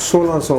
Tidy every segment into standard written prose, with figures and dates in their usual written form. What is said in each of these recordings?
1600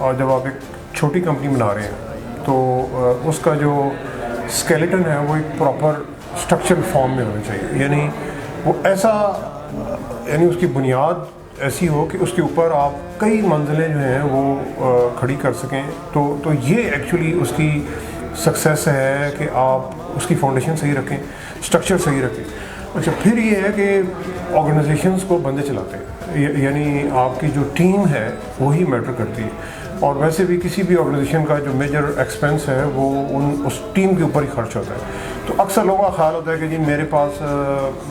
اور جب آپ ایک چھوٹی کمپنی بنا رہے ہیں تو اس کا جو اسکیلیٹن ہے وہ ایک پراپر اسٹرکچر فارم میں ہونا چاہیے، یعنی وہ ایسا، یعنی اس کی بنیاد ایسی ہو کہ اس کے اوپر آپ کئی منزلیں جو ہیں وہ کھڑی کر سکیں. تو یہ ایکچولی اس کی سکسیس ہے کہ آپ اس کی فاؤنڈیشن صحیح رکھیں، اسٹرکچر صحیح رکھیں. اچھا، پھر یہ ہے کہ آرگنائزیشنس کو بندے چلاتے ہیں، یعنی آپ کی جو ٹیم ہے وہی میٹر کرتی ہے. اور ویسے بھی کسی بھی آرگنائزیشن کا جو میجر ایکسپینس ہے وہ اس ٹیم کے اوپر ہی خرچ ہوتا ہے. تو اکثر لوگوں کا خیال ہوتا ہے کہ جی میرے پاس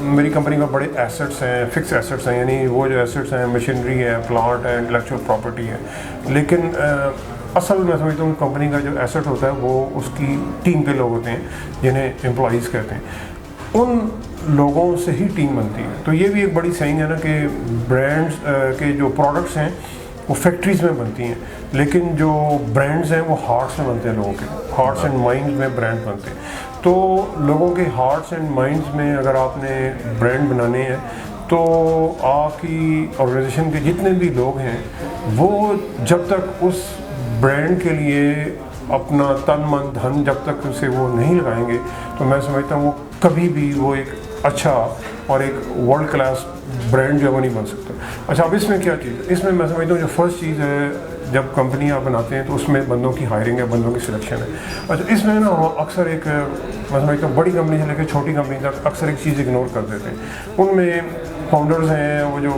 میری کمپنی میں بڑے ایسٹس ہیں، فکس ایسٹس ہیں، یعنی وہ جو ایسٹس ہیں مشینری ہے، پلانٹ ہے، انٹلیکچوئل پراپرٹی ہے. لیکن اصل میں سمجھتا ہوں کمپنی کا جو ایسٹ ہوتا ہے وہ اس کی ٹیم کے لوگ ہوتے ہیں جنہیں امپلائیز کہتے ہیں. ان لوگوں سے ہی ٹیم بنتی ہے. تو یہ بھی ایک بڑی سینگ ہے نا کہ برانڈس کے جو پروڈکٹس ہیں وہ فیکٹریز میں بنتی ہیں، لیکن جو برانڈز ہیں وہ ہارٹس میں بنتے ہیں، لوگوں کے ہارٹس اینڈ مائنڈز میں برانڈ بنتے ہیں. تو لوگوں کے ہارٹس اینڈ مائنڈز میں اگر آپ نے برانڈ بنانے ہیں تو آپ کی آرگنائزیشن کے جتنے بھی لوگ ہیں وہ جب تک اس برانڈ کے لیے اپنا تن من دھن جب تک اسے وہ نہیں لگائیں گے تو میں سمجھتا ہوں وہ کبھی بھی وہ ایک اچھا اور ایک ورلڈ کلاس برانڈ جو ہے وہ نہیں بن سکتا. اچھا، اب اس میں کیا چیز ہے؟ اس میں سمجھتا ہوں جو فرسٹ چیز ہے، جب کمپنی آپ بناتے ہیں تو اس میں بندوں کی ہائرنگ ہے، بندوں کی سلیکشن ہے. اچھا، اس میں نا اکثر ایک میں سمجھتا ہوں بڑی کمپنی سے لے کے چھوٹی کمپنی تک اکثر ایک چیز اگنور کر دیتے ہیں. ان میں فاؤنڈرز ہیں، وہ جو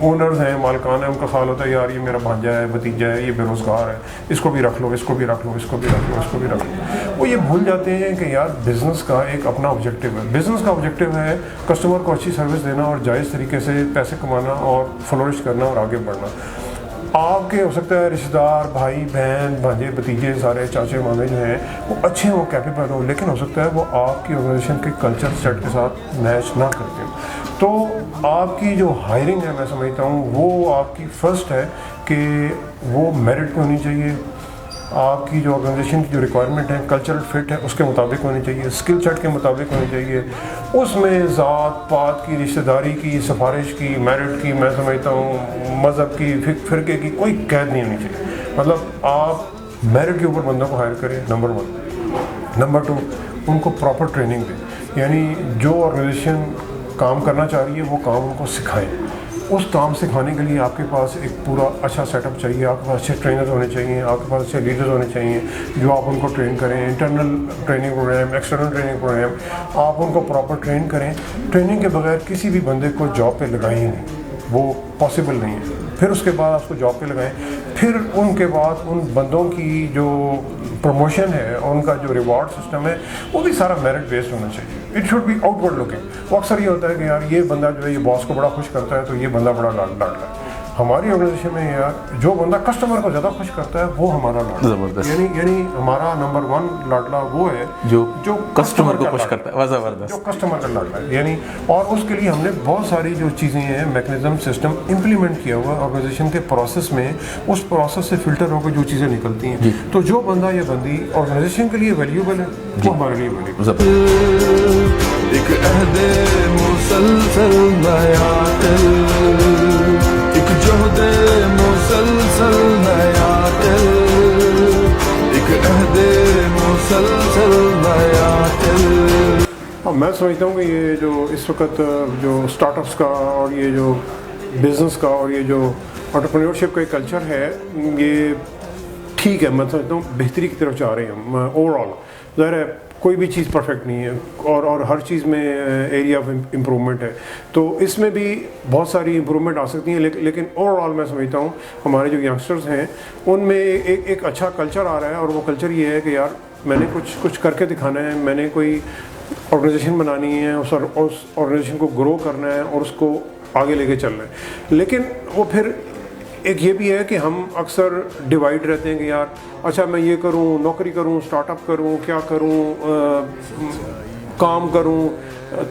اونرز ہیں، مالکان ہیں، ان کا خیال ہوتا ہے یار یہ میرا بھانجا ہے، بھتیجا ہے، یہ بے روزگار ہے، اس کو بھی رکھ لو، اس کو بھی رکھ لو، اس کو بھی رکھ لو، اس کو بھی رکھ لو. وہ یہ بھول جاتے ہیں کہ یار بزنس کا ایک اپنا آبجیکٹیو ہے. بزنس کا آبجیکٹیو ہے کسٹمر کو اچھی سروس دینا اور جائز طریقے سے پیسے کمانا اور فلورش کرنا اور آگے بڑھنا. آپ کے ہو سکتا ہے رشتہ دار، بھائی بہن، بھانجے بھتیجے، سارے چاچے مامے جو ہیں وہ اچھے ہوں، کیپیبل ہوں، لیکن ہو سکتا ہے وہ آپ کی آرگنائزیشن کے کلچر سیٹ کے ساتھ میچ نہ کرتے ہوں. تو آپ کی جو ہائرنگ ہے میں سمجھتا ہوں وہ آپ کی فرسٹ ہے کہ وہ میرٹ پہ ہونی چاہیے. آپ کی جو آرگنائزیشن کی جو ریکوائرمنٹ ہے، کلچرل فٹ ہے، اس کے مطابق ہونی چاہیے، اسکل سیٹ کے مطابق ہونی چاہیے. اس میں ذات پات کی، رشتہ داری کی، سفارش کی، میرٹ کی، میں سمجھتا ہوں مذہب کی، فرقے کی کوئی قید نہیں ہونی چاہیے. مطلب آپ میرٹ کے اوپر بندوں کو ہائر کریں، نمبر 1. نمبر 2، ان کو پراپر ٹریننگ دیں، یعنی جو آرگنائزیشن کام کرنا چاہ رہی ہے وہ کام ان کو سکھائیں. اس کام سکھانے کے لیے آپ کے پاس ایک پورا اچھا سیٹ اپ چاہیے، آپ کے پاس اچھے ٹرینرز ہونے چاہیے، آپ کے پاس اچھے لیڈرز ہونے چاہیے جو آپ ان کو ٹرین کریں. Internal training program, external training program, آپ ان کو پراپر ٹرین کریں. ٹریننگ کے بغیر کسی بھی بندے کو جاب پہ لگائیں ہی نہیں، وہ پاسبل نہیں ہے. پھر اس کے بعد آپ کو جاب پہ لگائیں. پھر ان کے بعد ان بندوں کی جو پروموشن ہے اور ان کا جو ریوارڈ سسٹم ہے وہ بھی سارا میرٹ بیسڈ ہونا چاہیے. It should be outward looking. وہ اکثر یہ ہوتا ہے کہ یار یہ بندہ جو ہے یہ باس کو بڑا خوش کرتا ہے تو یہ بندہ بڑا لاڈلا ہے. ہماری آرگنائزیشن میں یار جو بندہ کسٹمر کو زیادہ خوش کرتا ہے وہ ہمارا لاڈلا زبردست. یعنی ہمارا نمبر 1 لاڈلا وہ ہے جو کسٹمر کو خوش کرتا ہے. زبردست. جو کسٹمر کا لاڈلا ہے یعنی. اور اس کے لیے ہم نے بہت ساری جو چیزیں ہیں میکنزم سسٹم امپلیمنٹ کیا ہوا ہے آرگنائزیشن کے پروسیس میں. اس پروسیس سے فلٹر ہو کے جو چیزیں نکلتی ہیں تو جو بندہ یا بندی آرگنائزیشن کے لیے ویلیوبل ہے وہ ہمارے لیے ویلیوبل. ایک عہد مسلسل نیا دل، ایک جہد مسلسل نیا دل، ایک عہد مسلسل نیا دل. میں سمجھتا ہوں کہ یہ جو اس وقت جو اسٹارٹ اپس کا اور یہ جو بزنس کا اور یہ جو انٹرپرینیورشپ کا کلچر ہے یہ ٹھیک ہے. میں سمجھتا ہوں بہتری کی طرف جا رہے ہیں ہم. اوور آل ظاہر ہے کوئی بھی چیز پرفیکٹ نہیں ہے اور ہر چیز میں ایریا آف امپرومنٹ ہے. تو اس میں بھی بہت ساری امپرومنٹ آ سکتی ہیں لیکن اوور آل میں سمجھتا ہوں ہمارے جو ینگسٹرز ہیں ان میں ایک اچھا کلچر آ رہا ہے. اور وہ کلچر یہ ہے کہ یار میں نے کچھ کر کے دکھانا ہے، میں نے کوئی آرگنائزیشن بنانی ہے، اس آرگنائزیشن کو گرو کرنا ہے اور اس کو آگے لے کے چلنا ہے. لیکن وہ پھر ایک یہ بھی ہے کہ ہم اکثر ڈیوائڈ رہتے ہیں کہ یار اچھا میں یہ کروں، نوکری کروں، اسٹارٹ اپ کروں، کیا کروں، کام کروں.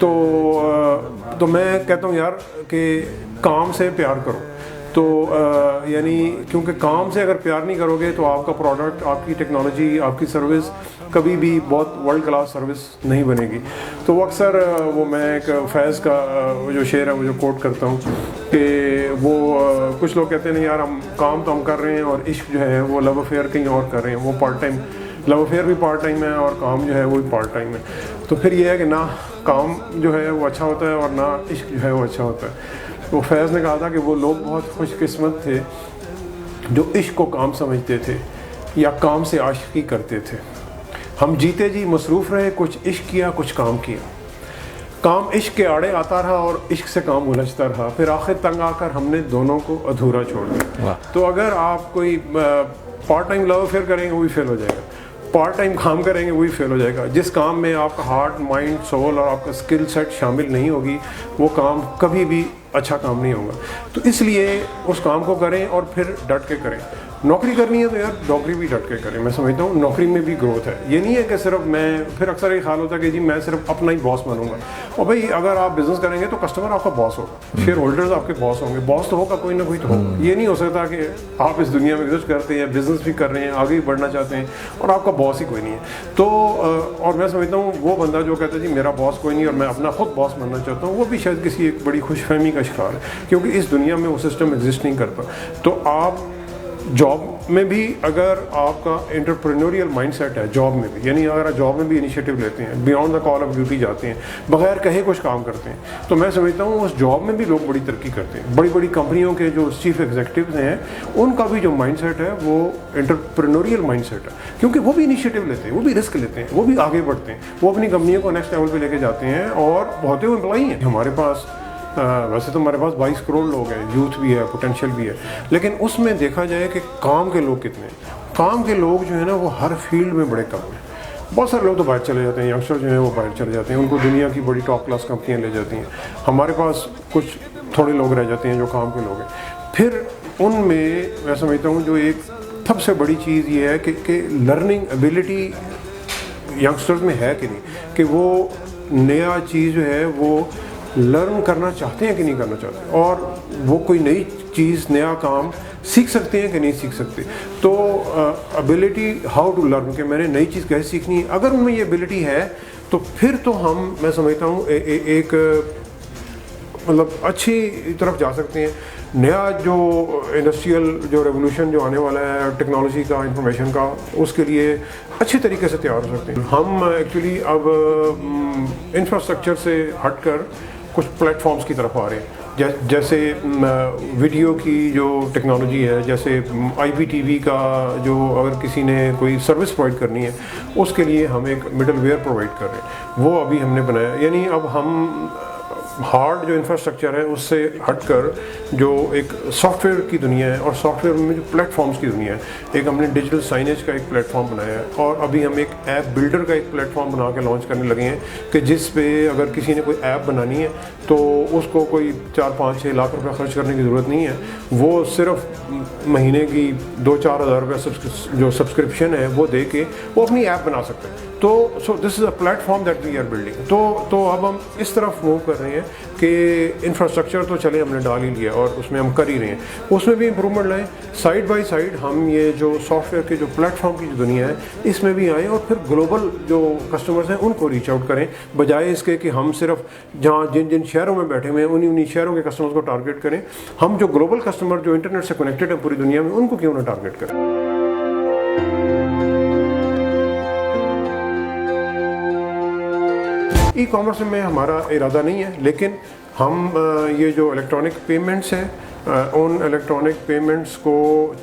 تو میں کہتا ہوں یار کہ کام سے پیار کرو. تو یعنی کیونکہ کام سے اگر پیار نہیں کرو گے تو آپ کا پروڈکٹ، آپ کی ٹیکنالوجی، آپ کی سروس کبھی بھی بہت ورلڈ کلاس سروس نہیں بنے گی. تو وہ اکثر وہ میں ایک فیض کا جو شعر ہے وہ جو کوٹ کرتا ہوں کہ وہ کچھ لوگ کہتے ہیں یار ہم کام تو ہم کر رہے ہیں اور عشق جو ہے وہ لو افیئر کہیں اور کر رہے ہیں. وہ پارٹ ٹائم لو افیئر بھی پارٹ ٹائم ہے اور کام جو ہے وہ بھی پارٹ ٹائم ہے. تو پھر یہ ہے کہ نہ کام جو ہے وہ اچھا ہوتا ہے اور نہ عشق جو ہے وہ اچھا ہوتا ہے. تو فیض نے کہا تھا کہ وہ لوگ بہت خوش قسمت تھے جو عشق کو کام سمجھتے تھے یا کام سے عاشقی کرتے تھے. ہم جیتے جی مصروف رہے، کچھ عشق کیا کچھ کام کیا. کام عشق کے آڑے آتا رہا اور عشق سے کام الجھتا رہا، پھر آخر تنگ آ کر ہم نے دونوں کو ادھورا چھوڑ دیا. تو اگر آپ کوئی پارٹ ٹائم لو افیئر کریں گے وہ بھی فیل ہو جائے گا، پارٹ ٹائم کام کریں گے وہ بھی فیل ہو جائے گا. جس کام میں آپ کا ہارٹ، مائنڈ، سول اور آپ کا اسکل سیٹ شامل نہیں ہوگی وہ کام کبھی بھی اچھا کام نہیں ہوگا. تو اس لیے اس کام کو کریں اور پھر ڈٹ کے کریں. نوکری کرنی ہے تو یار نوکری بھی ڈٹ کے کریں. میں سمجھتا ہوں نوکری میں بھی گروتھ ہے. یہ نہیں ہے کہ صرف میں، پھر اکثر یہ خیال ہوتا ہے کہ جی میں صرف اپنا ہی باس بنوں گا. اور بھائی اگر آپ بزنس کریں گے تو کسٹمر آپ کا باس ہوگا، شیئر ہولڈرز آپ کے باس ہوں گے. باس تو ہوگا کوئی نہ کوئی تو ہوگا. یہ نہیں ہو سکتا کہ آپ اس دنیا میں ایگزسٹ کرتے ہیں، بزنس بھی کر رہے ہیں، آگے بھی بڑھنا چاہتے ہیں اور آپ کا باس ہی کوئی نہیں ہے. تو اور میں سمجھتا ہوں وہ بندہ جو کہتا ہے جی میرا باس کوئی نہیں اور میں اپنا خود باس بننا چاہتا ہوں، وہ بھی شاید کسی ایک بڑی خوش فہمی کا شکار ہے، کیونکہ اس دنیا میں وہ سسٹم ایگزسٹ نہیں کرتا. تو آپ جاب میں بھی اگر آپ کا انٹرپرینوریل مائنڈ سیٹ ہے، جاب میں بھی، یعنی اگر آپ جاب میں بھی انیشیٹو لیتے ہیں، beyond the call of duty جاتے ہیں، بغیر کہیں کچھ کام کرتے ہیں، تو میں سمجھتا ہوں اس جاب میں بھی لوگ بڑی ترقی کرتے ہیں. بڑی بڑی کمپنیوں کے جو چیف ایگزیکٹوز ہیں ان کا بھی جو مائنڈ سیٹ ہے وہ انٹرپرینوریل مائنڈ سیٹ ہے، کیونکہ وہ بھی انیشیٹو لیتے ہیں، وہ بھی رسک لیتے ہیں، وہ بھی آگے بڑھتے ہیں، وہ اپنی کمپنیوں کو نیکسٹ لیول پہ لے کے جاتے ہیں اور بہت ہی امپلائی ہیں. ہمارے پاس ویسے تو ہمارے پاس 22 کروڑ لوگ ہیں، یوتھ بھی ہے، پوٹینشیل بھی ہے، لیکن اس میں دیکھا جائے کہ کام کے لوگ کتنے ہیں. کام کے لوگ جو ہے نا وہ ہر فیلڈ میں بڑے کم ہیں. بہت سارے لوگ تو باہر چلے جاتے ہیں، ینگسٹر جو ہیں وہ باہر چلے جاتے ہیں، ان کو دنیا کی بڑی ٹاپ کلاس کمپنیاں لے جاتی ہیں. ہمارے پاس کچھ تھوڑے لوگ رہ جاتے ہیں جو کام کے لوگ ہیں. پھر ان میں سمجھتا ہوں جو ایک سب سے بڑی چیز یہ ہے کہ لرننگ ایبلٹی ینگسٹرز میں ہے کہ نہیں، کہ وہ نیا چیز جو ہے وہ لرن کرنا چاہتے ہیں کہ نہیں کرنا چاہتے، اور وہ کوئی نئی چیز، نیا کام سیکھ سکتے ہیں کہ نہیں سیکھ سکتے. تو ابیلٹی ہاؤ ٹو لرن، کہ میں نے نئی چیز کیسے سیکھنی ہے، اگر ان میں یہ ابیلٹی ہے تو پھر تو ہم، میں سمجھتا ہوں ایک مطلب اچھی طرف جا سکتے ہیں. نیا جو انڈسٹریل جو ریولوشن جو آنے والا ہے ٹیکنالوجی کا، انفارمیشن کا، اس کے لیے اچھے طریقے سے تیار ہو سکتے ہیں. ہم ایکچولی اب انفراسٹرکچر سے ہٹ کر کچھ پلیٹ فارمز کی طرف آ رہے ہیں، جیسے ویڈیو کی جو ٹیکنالوجی ہے، جیسے آئی پی ٹی وی کا جو اگر کسی نے کوئی سروس پرووائڈ کرنی ہے اس کے لیے ہم ایک مڈل ویئر پرووائڈ کر رہے ہیں، وہ ابھی ہم نے بنایا. یعنی اب ہم ہارڈ جو انفراسٹرکچر ہے اس سے ہٹ کر جو ایک سافٹ ویئر کی دنیا ہے، اور سافٹ ویئر میں جو پلیٹ فارمز کی دنیا ہے، ایک ہم نے ڈیجیٹل سائنیج کا ایک پلیٹ فارم بنایا ہے، اور ابھی ہم ایک ایپ بلڈر کا ایک پلیٹ فارم بنا کے لانچ کرنے لگے ہیں کہ جس پہ اگر کسی نے کوئی ایپ بنانی ہے تو اس کو کوئی 4-5-6 لاکھ روپے خرچ کرنے کی ضرورت نہیں ہے. وہ صرف مہینے کی 2-4 ہزار روپے جو سبسکرپشن ہے وہ دے کے وہ اپنی ایپ بنا سکتے ہیں. تو so this is a platform that we are building. تو اب ہم اس طرف موو کر رہے ہیں کہ انفراسٹرکچر تو چلے ہم نے ڈال ہی لیا اور اس میں ہم کر ہی رہے ہیں، اس میں بھی امپرومنٹ لائیں. سائڈ بائی سائڈ ہم یہ جو سافٹ ویئر کے جو پلیٹ فارم کی جو دنیا ہے اس میں بھی آئیں اور پھر گلوبل جو کسٹمرز ہیں ان کو ریچ آؤٹ کریں، بجائے اس کے کہ ہم صرف جہاں جن شہروں میں بیٹھے ہوئے ہیں انہیں شہروں کے کسٹمرز کو ٹارگیٹ کریں. ہم جو گلوبل کسٹمر جو انٹرنیٹ سے کنیکٹڈ ہیں پوری دنیا میں ان کو کیوں نہ ٹارگیٹ کریں. ای کامرس میں ہمارا ارادہ نہیں ہے، لیکن ہم یہ جو الیکٹرانک پیمنٹس ہیں ان الیکٹرانک پیمنٹس کو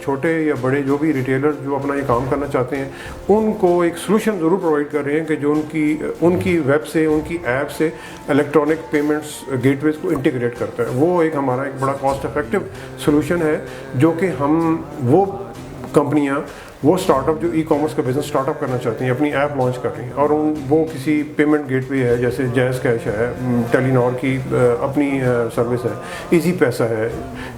چھوٹے یا بڑے جو بھی ریٹیلر جو اپنا یہ کام کرنا چاہتے ہیں ان کو ایک سلوشن ضرور پرووائڈ کر رہے ہیں کہ جو ان کی ویب سے، ان کی ایپ سے الیکٹرانک پیمنٹس گیٹ ویز کو انٹیگریٹ کرتا ہے. وہ ایک ہمارا ایک بڑا کاسٹ افیکٹو سلوشن ہے جو کہ ہم وہ کمپنیاں، وہ اسٹارٹ اپ جو ای کامرس کا بزنس اسٹارٹ اپ کرنا چاہتے ہیں، اپنی ایپ لانچ کر رہی ہیں، اور وہ کسی پیمنٹ گیٹ وے ہے جیسے جیز کیش ہے، ٹیلی نار کی اپنی سروس ہے، ایزی پیسہ ہے،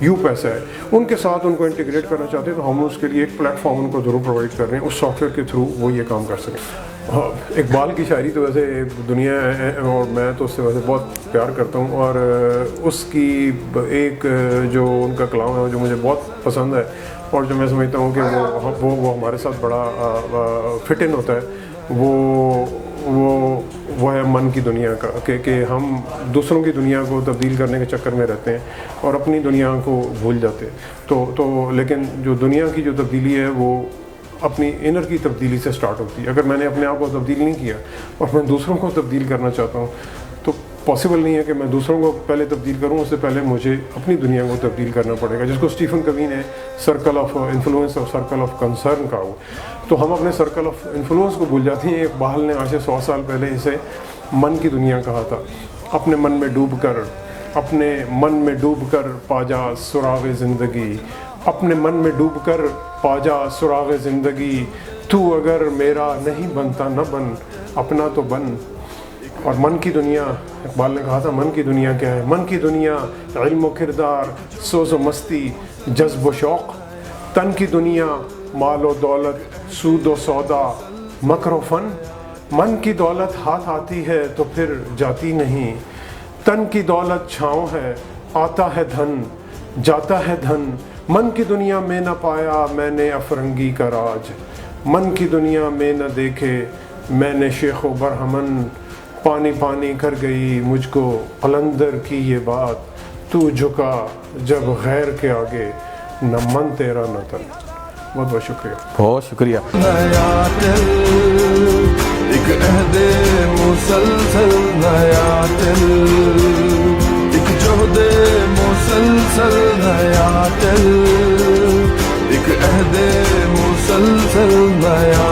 یو پیسہ ہے، ان کے ساتھ ان کو انٹیگریٹ کرنا چاہتے ہیں. تو ہم اس کے لیے ایک پلیٹ فارم ان کو ضرور پرووائڈ کر رہے ہیں اس سافٹ ویئر کے تھرو وہ یہ کام کر سکیں. اقبال کی شاعری تو ویسے دنیا ہے اور میں تو اس سے ویسے بہت پیار کرتا ہوں، اور اس کی ایک جو ان کا کلام ہے جو مجھے بہت پسند ہے اور جو میں سمجھتا ہوں کہ وہ ہمارے ساتھ بڑا فٹ ان ہوتا ہے، وہ ہے من کی دنیا کا، کہ ہم دوسروں کی دنیا کو تبدیل کرنے کے چکر میں رہتے ہیں اور اپنی دنیا کو بھول جاتے ہیں، تو لیکن جو دنیا کی جو تبدیلی ہے وہ اپنی انر کی تبدیلی سے سٹارٹ ہوتی ہے۔ اگر میں نے اپنے آپ کو تبدیل نہیں کیا اور میں دوسروں کو تبدیل کرنا چاہتا ہوں تو پاسبل نہیں ہے کہ میں دوسروں کو پہلے تبدیل کروں، اس سے پہلے مجھے اپنی دنیا کو تبدیل کرنا پڑے گا، جس کو اسٹیفن کوی نے سرکل آف انفلوئنس اور سرکل آف کنسرن کہا ہوا۔ تو ہم اپنے سرکل آف انفلوئنس کو بھول جاتے ہیں۔ اقبال نے آج سے 100 سال پہلے اسے من کی دنیا کہا تھا۔ اپنے من میں ڈوب کر پا جا سراغ زندگی، اپنے من میں ڈوب کر پا جا سراغ زندگی، تو اگر میرا نہیں بنتا نہ بن، اپنا تو بن۔ اور من کی دنیا، اقبال نے کہا تھا من کی دنیا کیا ہے؟ من کی دنیا علم و کردار، سوز و مستی، جذب و شوق۔ تن کی دنیا مال و دولت، سود و سودا، مکر و فن۔ من کی دولت ہاتھ آتی ہے تو پھر جاتی نہیں، تن کی دولت چھاؤں ہے، آتا ہے دھن جاتا ہے دھن۔ من کی دنیا میں نہ پایا میں نے افرنگی کا راج، من کی دنیا میں نہ دیکھے میں نے شیخ و برہمن۔ پانی پانی کر گئی مجھ کو قلندر کی یہ بات، تو جھکا جب غیر کے آگے، نہ من تیرا نہ تن۔ بہت بہت شکریہ۔ بہت شکریہ۔ نیا دل، ایک عہد مسلسل نیا دل، ایک جہد مسلسل نیا دل، ایک عہد مسلسل نیا